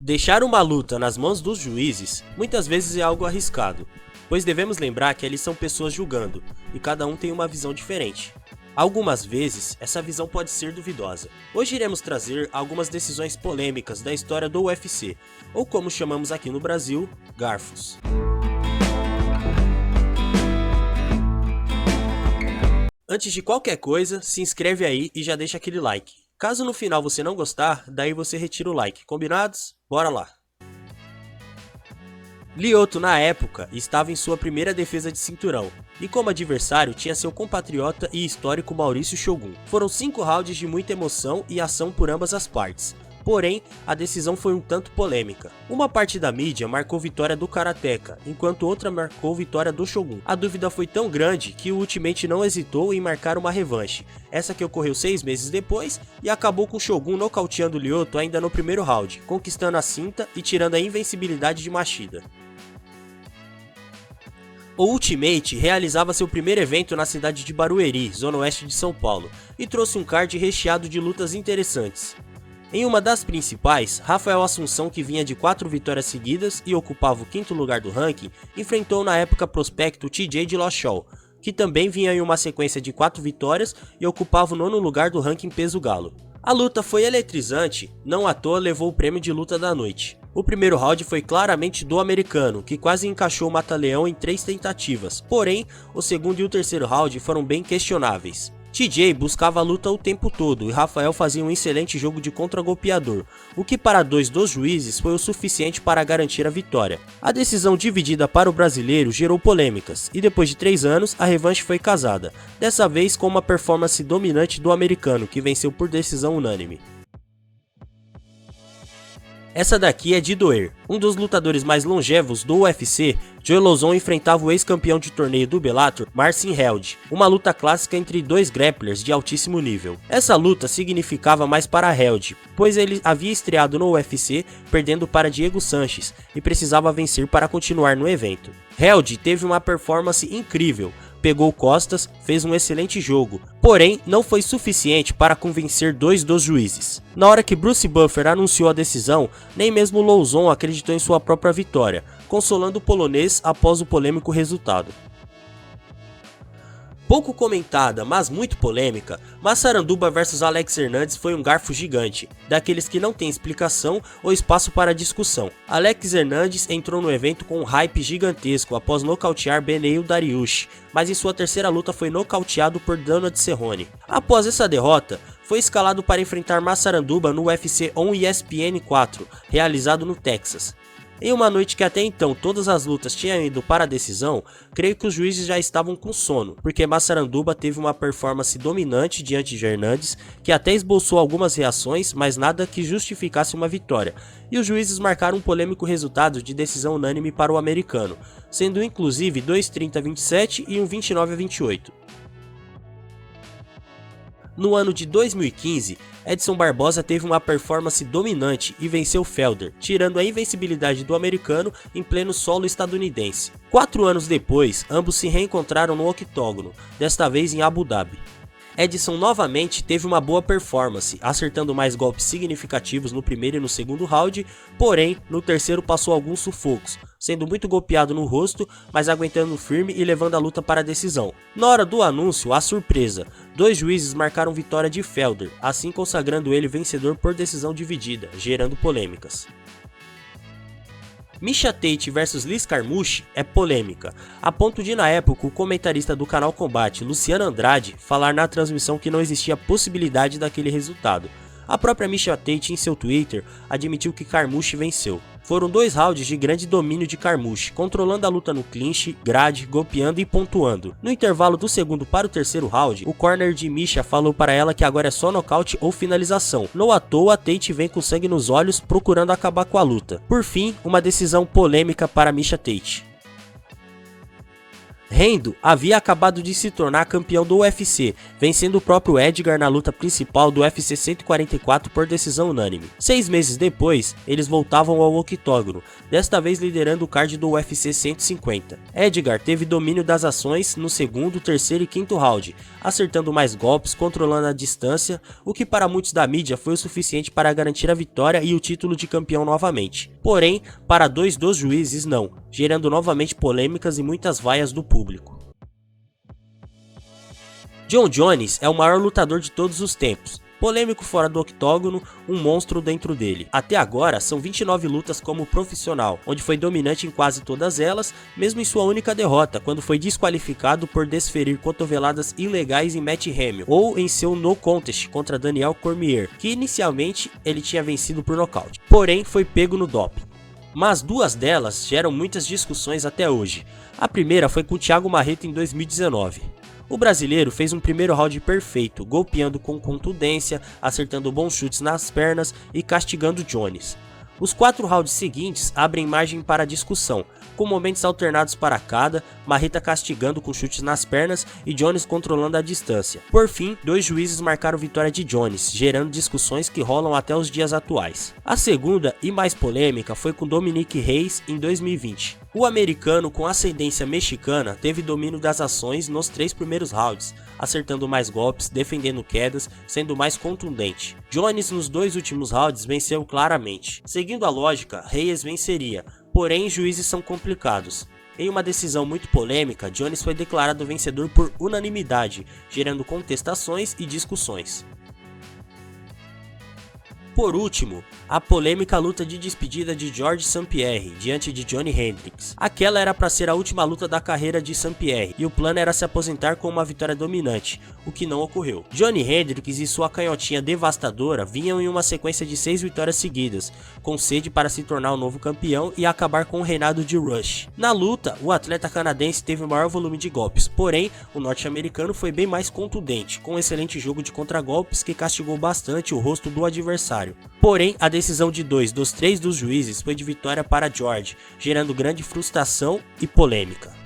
Deixar uma luta nas mãos dos juízes muitas vezes é algo arriscado, pois devemos lembrar que eles são pessoas julgando e cada um tem uma visão diferente. Algumas vezes, essa visão pode ser duvidosa. Hoje iremos trazer algumas decisões polêmicas da história do UFC, ou como chamamos aqui no Brasil, garfos. Antes de qualquer coisa, se inscreve aí e já deixa aquele like. Caso no final você não gostar, daí você retira o like. Combinados? Bora lá! Lyoto, na época, estava em sua primeira defesa de cinturão, e como adversário tinha seu compatriota e histórico Mauricio Shogun. Foram 5 rounds de muita emoção e ação por ambas as partes. Porém, a decisão foi um tanto polêmica. Uma parte da mídia marcou vitória do Karateka, enquanto outra marcou vitória do Shogun. A dúvida foi tão grande que o Ultimate não hesitou em marcar uma revanche, essa que ocorreu 6 meses depois e acabou com o Shogun nocauteando Lyoto ainda no primeiro round, conquistando a cinta e tirando a invencibilidade de Machida. O Ultimate realizava seu primeiro evento na cidade de Barueri, zona oeste de São Paulo, e trouxe um card recheado de lutas interessantes. Em uma das principais, Rafael Assunção, que vinha de 4 vitórias seguidas e ocupava o 5º lugar do ranking, enfrentou na época prospecto TJ Dillashaw, que também vinha em uma sequência de 4 vitórias e ocupava o 9º lugar do ranking peso galo. A luta foi eletrizante, não à toa levou o prêmio de luta da noite. O primeiro round foi claramente do americano, que quase encaixou o Mata-Leão em 3 tentativas, porém, o segundo e o terceiro round foram bem questionáveis. TJ buscava a luta o tempo todo e Rafael fazia um excelente jogo de contragolpeador, o que para 2 dos juízes foi o suficiente para garantir a vitória. A decisão dividida para o brasileiro gerou polêmicas e depois de 3 anos a revanche foi casada, dessa vez com uma performance dominante do americano, que venceu por decisão unânime. Essa daqui é de doer. Um dos lutadores mais longevos do UFC, Joe Lauzon, enfrentava o ex-campeão de torneio do Bellator, Marcin Held, uma luta clássica entre 2 grapplers de altíssimo nível. Essa luta significava mais para Held, pois ele havia estreado no UFC perdendo para Diego Sanches e precisava vencer para continuar no evento. Held teve uma performance incrível, pegou costas, fez um excelente jogo, porém não foi suficiente para convencer 2 dos juízes. Na hora que Bruce Buffer anunciou a decisão, nem mesmo Lauzon acreditou em sua própria vitória, consolando o polonês após o polêmico resultado. Pouco comentada, mas muito polêmica, Massaranduba vs Alex Hernandes foi um garfo gigante, daqueles que não tem explicação ou espaço para discussão. Alex Hernandes entrou no evento com um hype gigantesco após nocautear Beneil Dariush, mas em sua terceira luta foi nocauteado por Donald Cerrone. Após essa derrota, foi escalado para enfrentar Massaranduba no UFC On ESPN 4, realizado no Texas. Em uma noite que até então todas as lutas tinham ido para a decisão, creio que os juízes já estavam com sono, porque Massaranduba teve uma performance dominante diante de Hernandes, que até esboçou algumas reações, mas nada que justificasse uma vitória, e os juízes marcaram um polêmico resultado de decisão unânime para o americano, sendo inclusive 2 30-27 e um 29-28. No ano de 2015, Edson Barbosa teve uma performance dominante e venceu Felder, tirando a invencibilidade do americano em pleno solo estadunidense. 4 anos depois, ambos se reencontraram no octógono, desta vez em Abu Dhabi. Edson novamente teve uma boa performance, acertando mais golpes significativos no primeiro e no segundo round, porém, no terceiro passou alguns sufocos, sendo muito golpeado no rosto, mas aguentando firme e levando a luta para a decisão. Na hora do anúncio, a surpresa, 2 juízes marcaram vitória de Felder, assim consagrando ele vencedor por decisão dividida, gerando polêmicas. Miesha Tate vs Liz Carmouche é polêmica, a ponto de na época o comentarista do canal Combate, Luciano Andrade, falar na transmissão que não existia possibilidade daquele resultado. A própria Miesha Tate em seu Twitter admitiu que Carmouche venceu. Foram 2 rounds de grande domínio de Carmouche, controlando a luta no clinch, grade, golpeando e pontuando. No intervalo do segundo para o terceiro round, o corner de Miesha falou para ela que agora é só nocaute ou finalização. Não à toa, Tate vem com sangue nos olhos procurando acabar com a luta. Por fim, uma decisão polêmica para Miesha Tate. Rendo havia acabado de se tornar campeão do UFC, vencendo o próprio Edgar na luta principal do UFC 144 por decisão unânime. 6 meses depois, eles voltavam ao octógono, desta vez liderando o card do UFC 150. Edgar teve domínio das ações no segundo, terceiro e quinto round, acertando mais golpes, controlando a distância, o que para muitos da mídia foi o suficiente para garantir a vitória e o título de campeão novamente. Porém, para 2 dos juízes não, gerando novamente polêmicas e muitas vaias do público. Jon Jones é o maior lutador de todos os tempos. Polêmico fora do octógono, um monstro dentro dele. Até agora, são 29 lutas como profissional, onde foi dominante em quase todas elas, mesmo em sua única derrota, quando foi desqualificado por desferir cotoveladas ilegais em Matt Hamill, ou em seu no contest contra Daniel Cormier, que inicialmente ele tinha vencido por nocaute, porém foi pego no doping. Mas 2 delas geram muitas discussões até hoje. A primeira foi com Thiago Marreta em 2019. O brasileiro fez um primeiro round perfeito, golpeando com contundência, acertando bons chutes nas pernas e castigando Jones. Os 4 rounds seguintes abrem margem para discussão, com momentos alternados para cada, Marreta castigando com chutes nas pernas e Jones controlando a distância. Por fim, 2 juízes marcaram vitória de Jones, gerando discussões que rolam até os dias atuais. A segunda e mais polêmica foi com Dominick Reyes em 2020. O americano com ascendência mexicana teve domínio das ações nos 3 primeiros rounds, acertando mais golpes, defendendo quedas, sendo mais contundente. Jones nos 2 últimos rounds venceu claramente. Seguindo a lógica, Reyes venceria, porém juízes são complicados. Em uma decisão muito polêmica, Jones foi declarado vencedor por unanimidade, gerando contestações e discussões. Por último, a polêmica luta de despedida de Georges St-Pierre diante de Johnny Hendricks. Aquela era para ser a última luta da carreira de St-Pierre e o plano era se aposentar com uma vitória dominante, o que não ocorreu. Johnny Hendricks e sua canhotinha devastadora vinham em uma sequência de 6 vitórias seguidas, com sede para se tornar o novo campeão e acabar com o reinado de Rush. Na luta, o atleta canadense teve o maior volume de golpes, porém, o norte-americano foi bem mais contundente, com um excelente jogo de contragolpes que castigou bastante o rosto do adversário. Porém, a decisão de 2 dos 3 dos juízes foi de vitória para George, gerando grande frustração e polêmica.